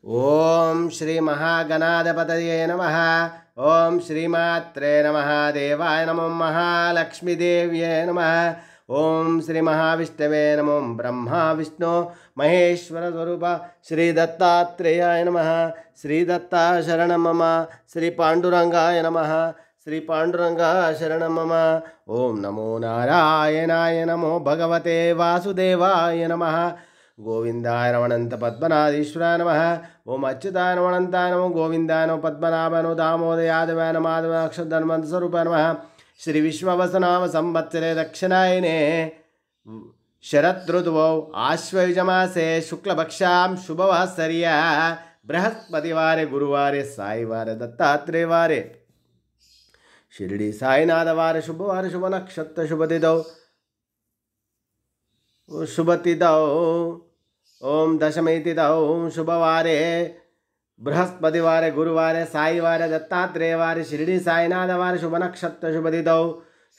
ओम श्री महागणाधिपतये नमः। ओम श्रीमात्रे नमः। देवाय नमो महालक्ष्मी देव्ये नमः। ओम श्री महाविष्णवे नमो ब्रह्मा विष्णु महेश्वर स्वरूप श्री दत्तात्रेयाय नमः। श्री दत्ता शरणं मम। श्री पांडुरंगाय नमः। श्री पांडुरंगा शरणं मम। ओम नमो नारायणाय नमो भगवते वासुदेवाय नमः। गोविंदाय रमणंत पद्मनाधीश्वराय नमः। ओम अच्युताय रमणंताय नमो। गोविंदाय नमो पद्मनाभाय नमो दामोदयादवाय नमो माधवाय अक्षरधर्मंत स्वरूपाय नमः। श्री विश्ववसनाम संवत्सरे दक्षिणायने शरद ऋतुवौ आश्वयुजमासे शुक्लपक्षां शुभवासर्या बृहस्पतिवारे गुरुवारे साईवारे दत्तात्रेय वारे शिरडी साईनाथ वारे शुभवारे शुभ नक्षत्र शुभतिथौ शुभतिथौ ओम दशमी तिथौ शुभवारे बृहस्पतिवारे गुरुवारे साईवारे दत्तात्रेय वारे शिरडी साईनाथ वारे शुभ नक्षत्र शुभतिथौ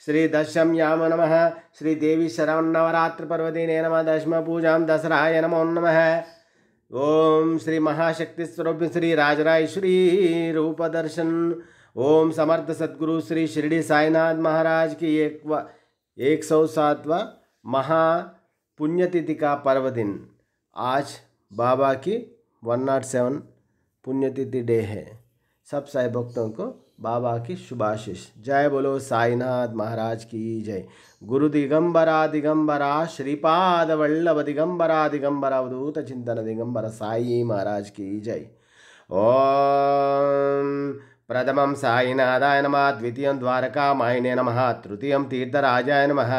श्री दशम याम नमः। श्री देवी शरवन्नवरात्र पर्वदिने नमः। दशम पूजां दसराय नमो नमः। ओम श्री महाशक्ति स्वरूप श्री राजराजेश्वरी रूप दर्शन। ओम समर्थ सद्गुरु श्री शिरडी साईनाथ महाराज की 107वां महा पुण्यतिथि का पर्व दिन। आज बाबा की 107 पुण्यतिथि डे है। सब साई भक्तों को बाबा की शुभाशीष। जय बोलो साईनाथ महाराज की जय। गुरु दिगंबरा दिगंबरा श्रीपाद वल्लभ दिगंबरा दिगंबरा अवधूत चिंतन दिगंबरा साई महाराज की जय। ओम प्रथमं साईनाथाय नमः। द्वितीयं द्वारकामायिने नमः। तृतीयं तीर्थराजाय नमः।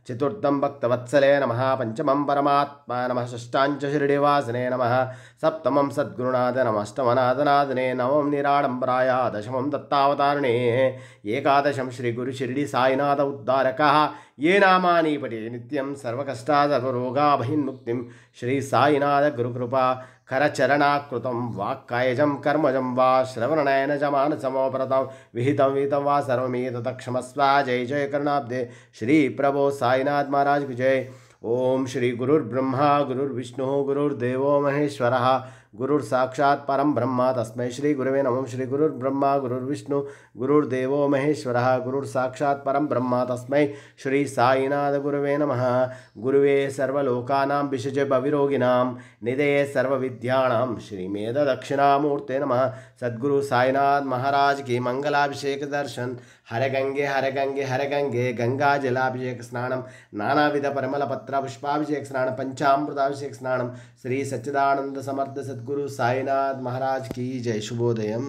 चतुर्थं भक्तवत्सले नमः। पंचमं परमात्मा नमः। षष्ठां च शिरडीवासिने नमः। सप्तमं सद्गुरुनाथ नमः। अष्टमनाथनाथने। नवमं निराडम्बराय। दशमं दत्तावतारणे। एकादशं श्री गुरु शिरडी साईनाथ उद्धारकः। ये नामानि पठे नित्यं सर्वकष्टा सर्वरोगा बहिर्मुक्तिं श्री साईनाथ गुरुकृपा करचरणाकृतं वाक्कायजं कर्मजं वा श्रवणनयनजमानसमोपरतं विहितं विहितं वा सर्वमेतत् क्षमस्व। जय जय करुणाब्दे श्री प्रभो साईनाथ महाराज की जय। ओम श्री गुरुर्ब्रह्मा गुरुर्विष्णु गुरुर्देवो महेश्वरः गुरुर्साक्षात् परं ब्रह्म तस्मै श्री गुरवे नमः। श्री गुरुर्ब्रह्मा गुरुर्विष्णु गुरुर्देवो महेश्वरः गुरुर्साक्षात् परं ब्रह्म तस्मै श्री साईनाथ गुरवे नमः। गुरुवे सर्वलोकानां विषजे भविरोगिणां निधये सर्वविद्यानां श्रीमेध दक्षिणामूर्ते नमः। सद्गुरु साईनाथ महाराज की मंगलाभिषेक दर्शन। हर गंगे हर गंगे हर गंगे गंगा जलाभिषेक स्नानम नानाविध परिमल पत्र पुष्पाभिषेक स्नान पंचामृताभिषेक स्नानम श्री सच्चिदानंद समर्थ सद्गुरु साईनाथ महाराज की जय। शुभोदयम।